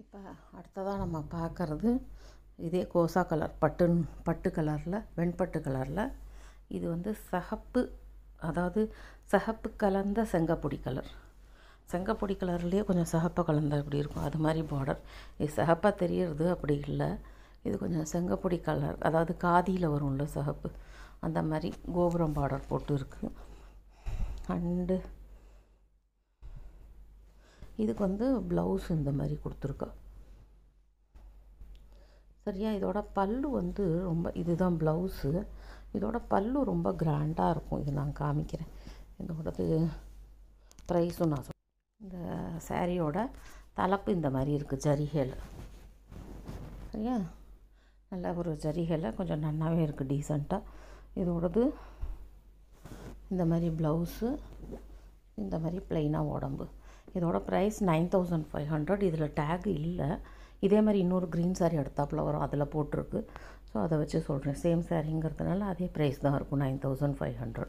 இப்போ அடுத்ததாக நம்ம பார்க்குறது இதே கோசா கலர் பட்டு கலரில் வெண்பட்டு கலரில் இது வந்து சிகப்பு, அதாவது சிகப்பு கலந்த செங்கப்பொடி கலர். செங்கப்பொடி கலர்லேயே கொஞ்சம் சிகப்பாக கலந்தால் எப்படி இருக்கும் அது மாதிரி பார்டர். இது சிகப்பாக தெரியறது அப்படி இல்லை, இது கொஞ்சம் செங்கப்பொடி கலர், அதாவது காதியில் வரும்ல சிகப்பு, அந்த மாதிரி கோபுரம் பார்டர் போட்டு இருக்குது. அண்டு இதுக்கு வந்து ப்ளவுஸ் இந்த மாதிரி கொடுத்துருக்கா சரியா. இதோட பல்லு வந்து ரொம்ப, இதுதான் ப்ளவுஸு, இதோட பல்லு ரொம்ப கிராண்டாக இருக்கும். இது நான் காமிக்கிறேன். இதோடது ப்ரைஸும் நான் இந்த சாரியோட தலைப்பு இந்த மாதிரி இருக்குது ஜரிகையில் சரியா. நல்ல ஒரு ஜரிகையில் கொஞ்சம் நல்லாவே இருக்குது, டீசெண்டாக. இதோடது இந்த மாதிரி ப்ளவுஸு, இந்த மாதிரி ப்ளைனாக உடம்பு. இதோட ப்ரைஸ் 9500. இதில் டேக் இல்லை. இதே மாதிரி இன்னொரு க்ரீன் சாரீ அடுத்தாப்பில் வரும், அதில் போட்டிருக்கு. ஸோ அதை வச்சு சொல்கிறேன். சேம் சாரிங்கிறதுனால அதே ப்ரைஸ் தான் இருக்கும், 9500.